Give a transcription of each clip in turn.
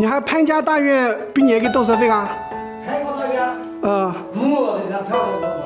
你还潘家大院毕业给多少费啊？潘家大院，我的那漂亮。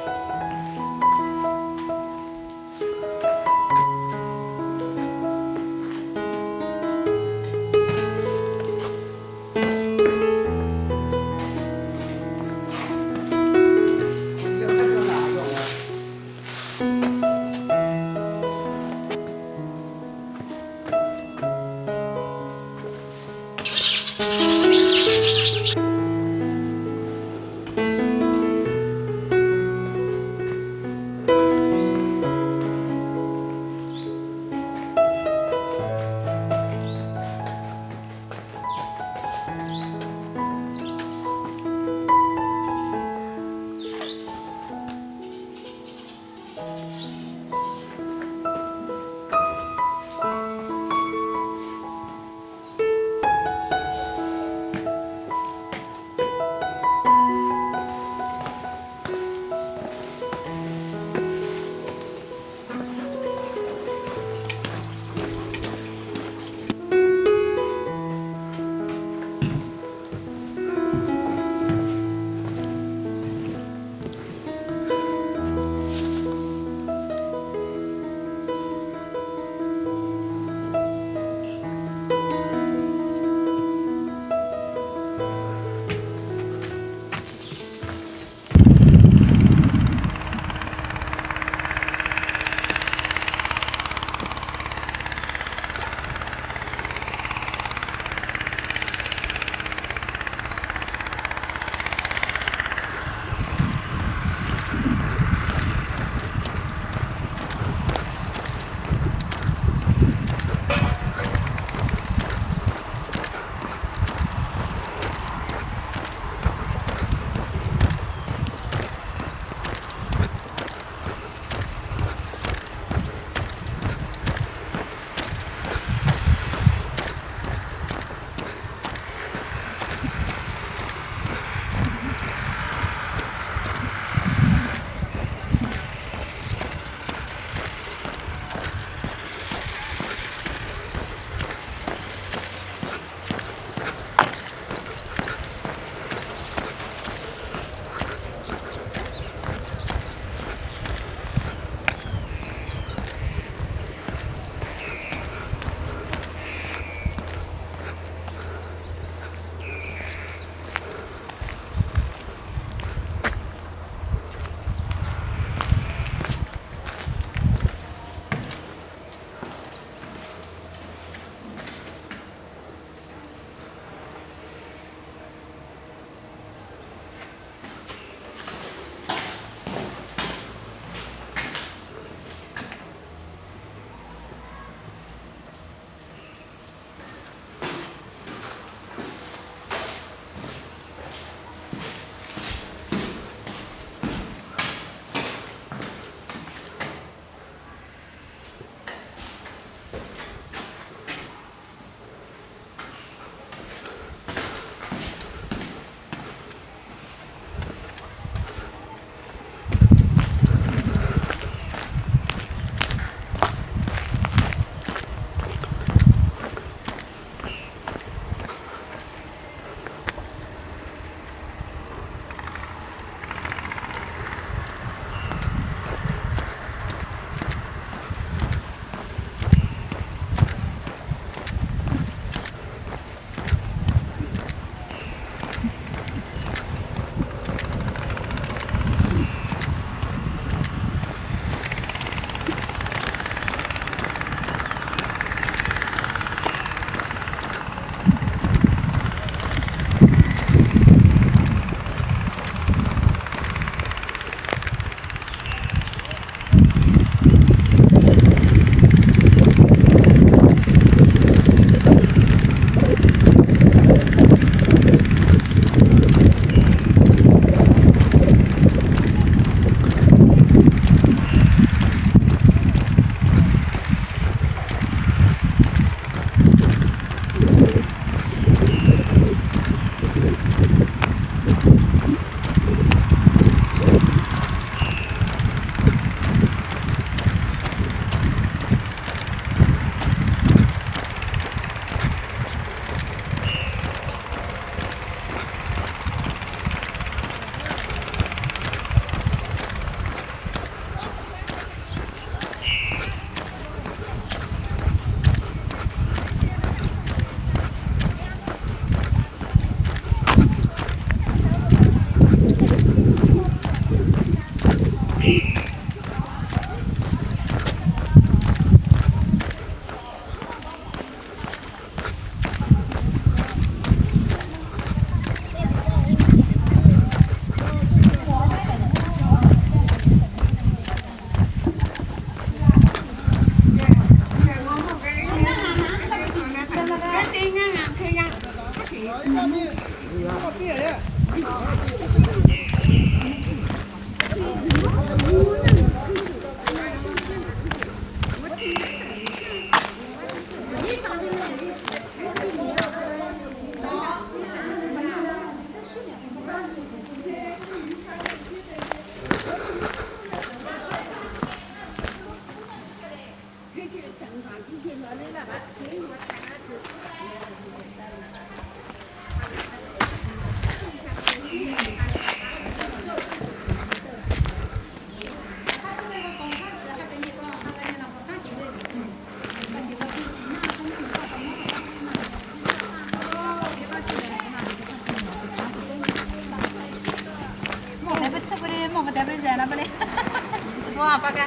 哇，八个，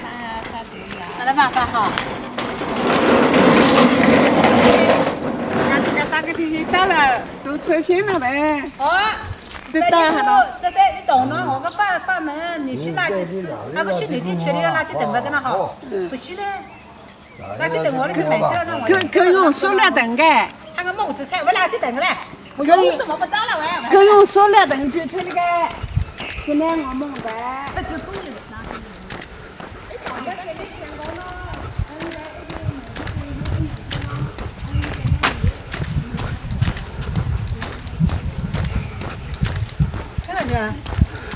好了吧，八好。俺打个电话打了，都出现了呗。哦，得打哈喽。这一动呢，我个把能，你去垃圾，那个去内地去那个垃圾桶不跟他好，不去嘞。垃圾桶我那是买起了那我。可用塑料桶的。他个帽子菜我垃圾桶嘞，我用什么不打了喂？可用塑料桶就出那个，今天我们的。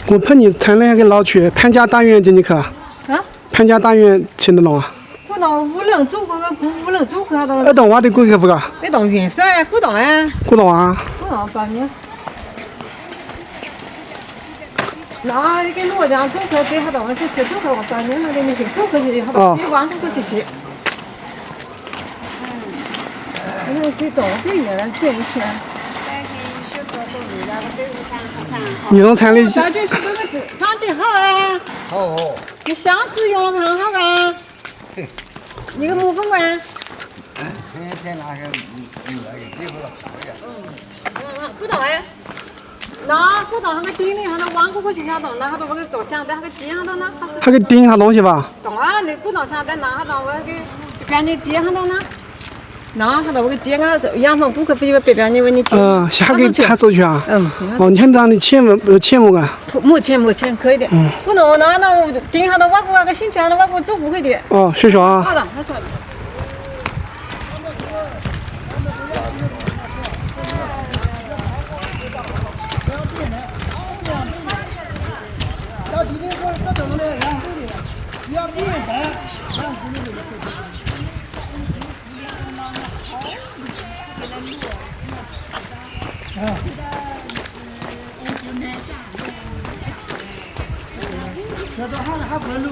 我陪你谈那个老去潘家大院进去去。啊？潘家大院去得弄啊？古道无人走过个无人走过的。那栋我得过去不个？那栋原色呀，古道呀。古道啊？古道把你。那你跟罗江走过这好多，我是去走过我3年了的，你去走过去的好多，你往过去去。因为给东北人了转一圈。你能参与？这就是这个字，放的好啊。好。你箱子用了很好啊。你个木工啊？先拿下那个地方了，古道哎。那古道那个顶里上头往过去下头，那下头我给做箱子，那个尖上头呢？还给顶下东西吧？懂啊，你古道上在那下头我给边的尖上头呢？那下头我给尖啊，养蜂顾客非别边你问你尖。还给还走去啊？哦，你看让你钱没个？没钱可以的。不能那顶下头我过那个新圈的我走不会的。哦，学校啊。好的，他说的。到地里我怎么的养狗的，要别人带，养狗的。这都还不录，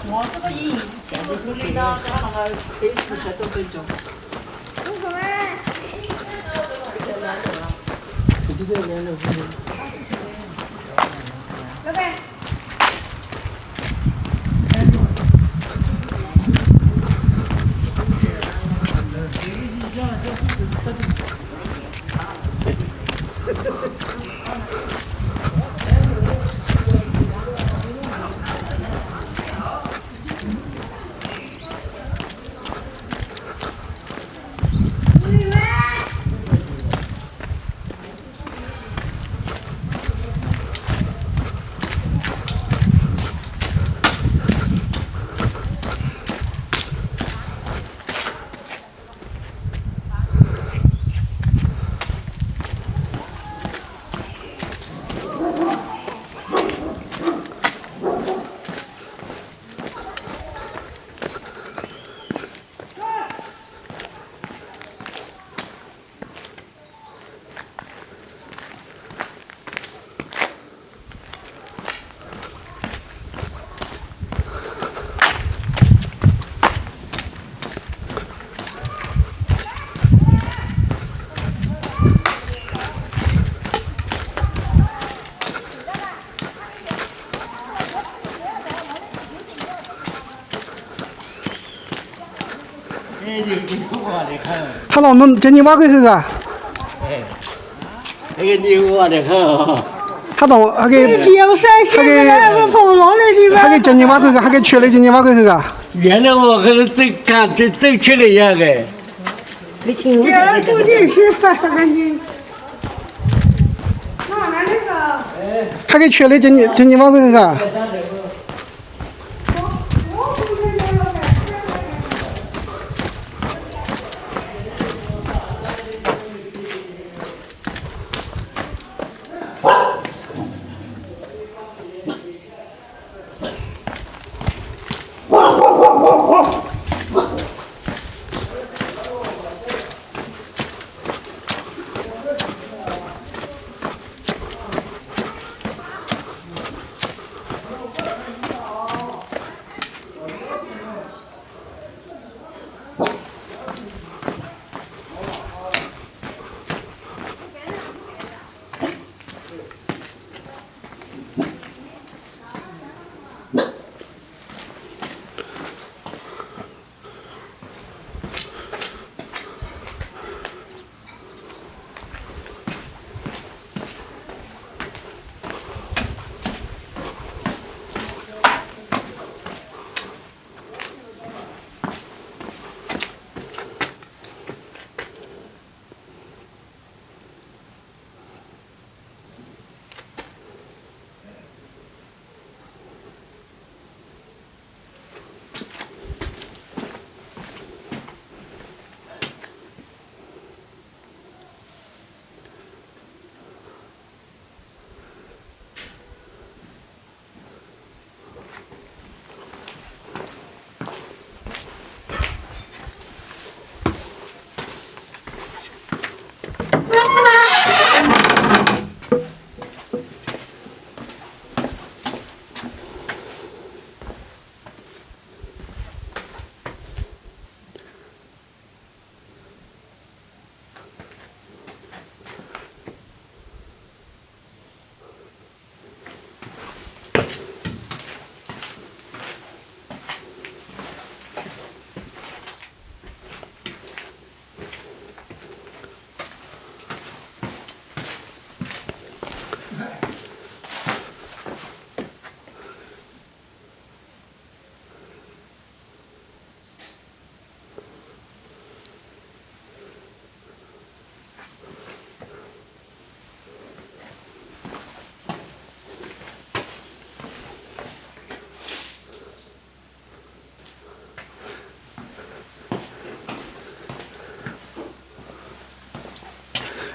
我这个音，这个口里头它那个得40多分钟。老板。他老能叫你挖过去个？哎，那个你挖的很。他当还给还给叫你挖过去，还给缺了叫你挖过去个？原来我可是走看走去了一样的。你听这儿走进去，赶紧。那那个。还给缺的今年挖过去个？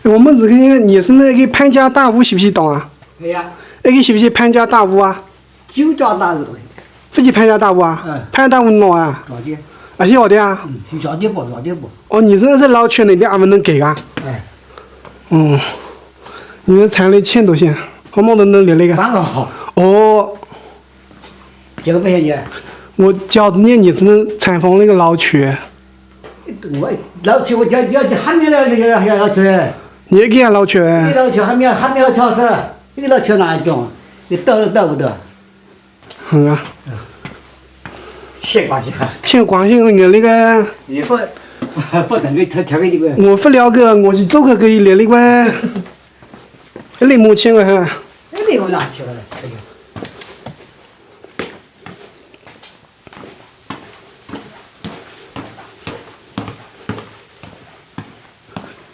我们这个你是那个潘家大屋是不是懂啊？哎呀，那个是不是潘家大屋啊？就叫大个东西，不是潘家大屋啊？潘家大屋弄啊？老的，啊，是好的啊？是小的不，老的不。哦，你这是老区那点俺们能给啊？哎，你们产的钱多些，好么都能列那个。蛮个好，哦，几个白钱呢？我饺子年你是能采访那个老区，我老去，我叫还没了要老去，你也给俺老区？你老去还没有超市，你老去哪种？你到不到？啊，谢关系啊！先关心我那个，你不能给特别这个。我不了个，我是走去给列那个，那没钱个哈。那没有拿去了，这个。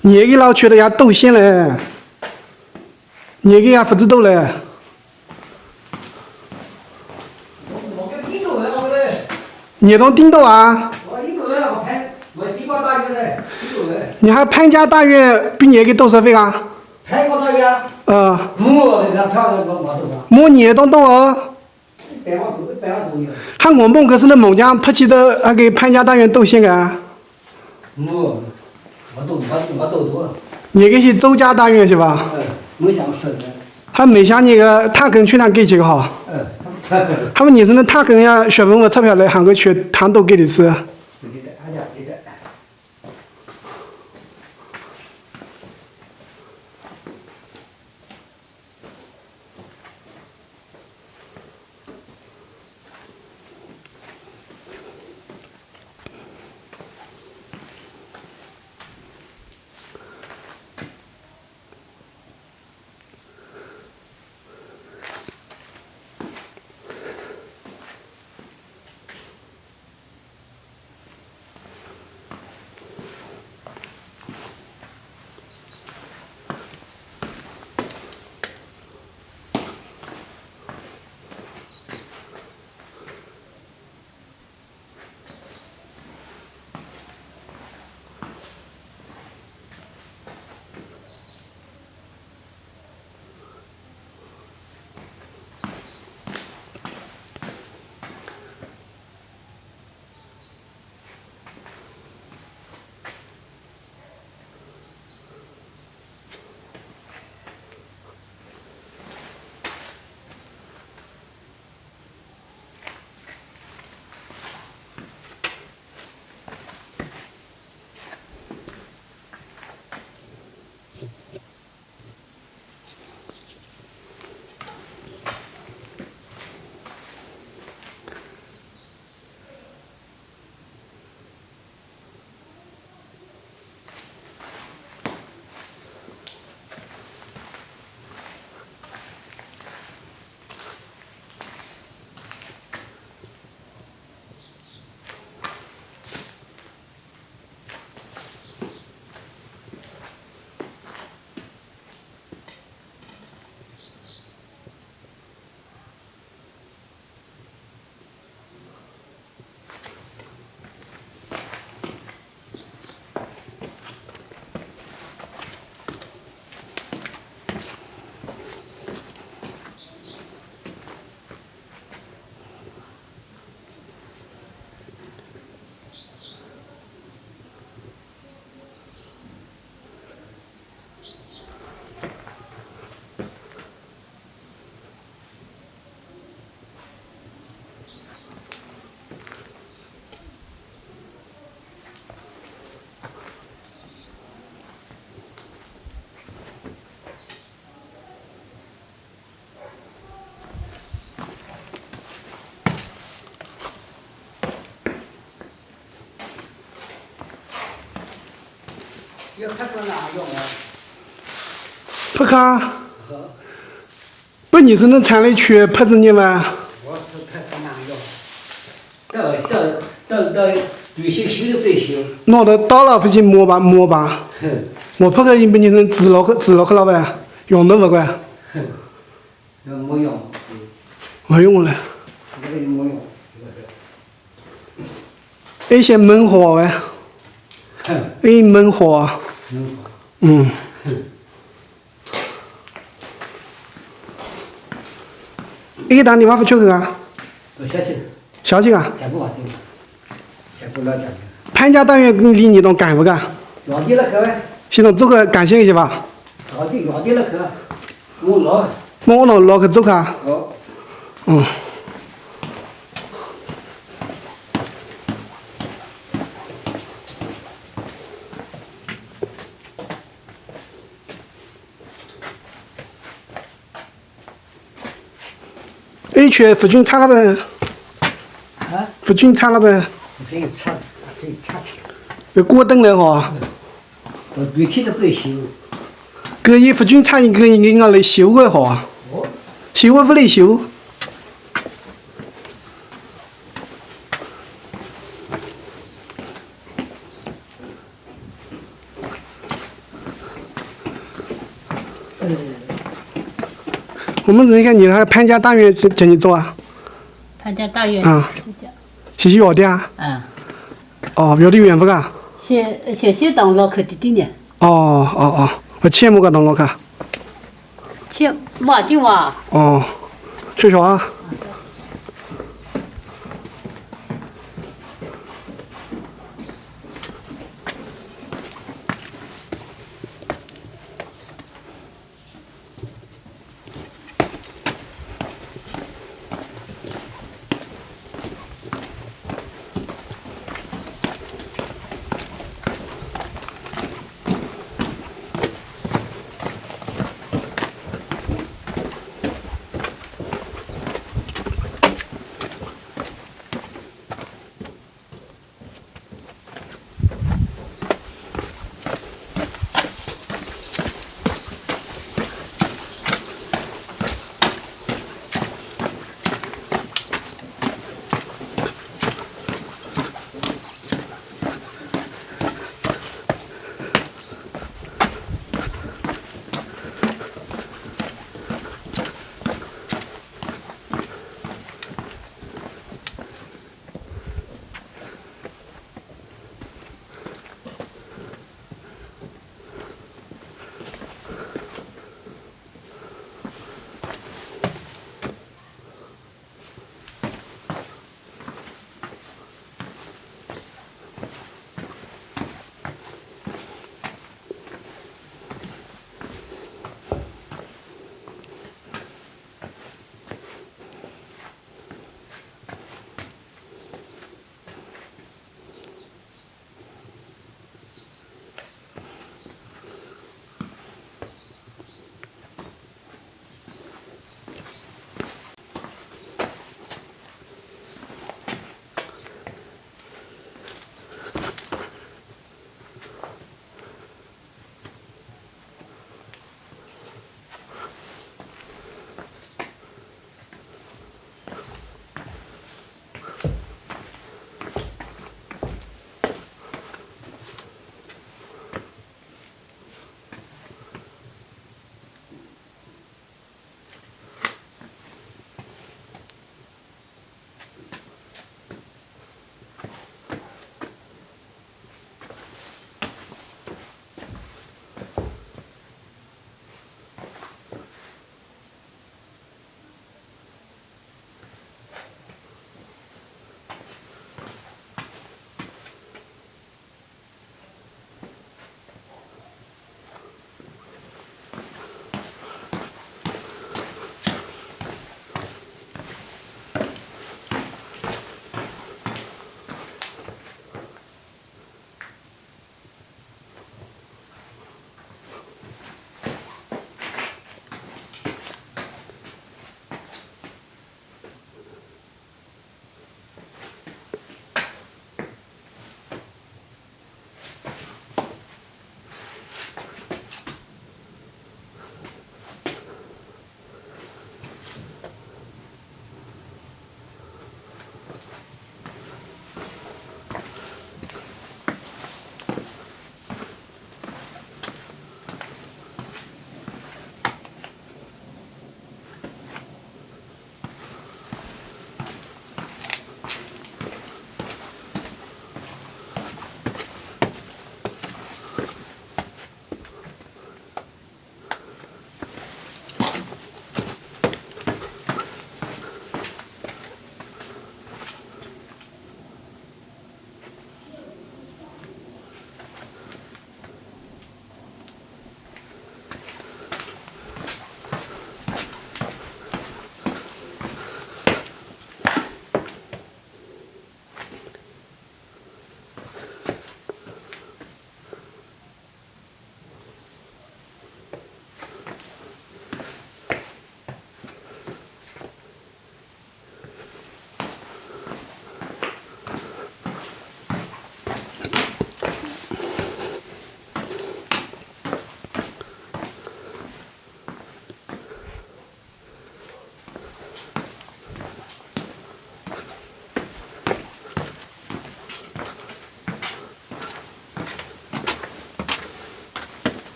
你给老区的呀都县嘞，你给呀不知道嘞。我跟领导了，我嘞。你当领导啊？我领导了，我地方大院嘞，领导嘞。你还潘家大院比你给多少费啊？泰国大院。那漂亮我懂啊。我你当多少？100万多年。还我们可是那孟江拍起的那个潘家大院都县个。我都多。你给是周家大院是吧？没讲是的。还没像那个他跟去那给几个好？他们你是那他跟呀学文我钞票来喊个去，他都给的是。不记得，俺家记得。要看到哪种啊？不看，不你是能产的去拍着你吗？我是看到哪种？到对修修都不得修。弄得到了不行摸吧，摸拍个你不你能治了去了呗？用都不管，没用。没用了。这个没用。一些闷火呗，闷火。嗯。一个单你妈不去啊？都下去。小气啊？讲不完的，讲不了讲的。潘家单元离你东干不干？老弟了可呗。系统走个感谢一下吧。老弟了可，我老。我弄老去走看。哦。嗯。A 区福军差了呗？啊？福军差了呗？这个差挺。要过灯了哈。对气都不得修。隔一福军差一个人家来修个哈。哦。修个不来修。我们人看你那潘家大院叫你做啊？潘家大院啊，是要的啊？嗯。哦，要的远不噶？先当老客弟弟呢。哦，我钱没个当老客。钱没就啊。哦，谢谢啊。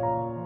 아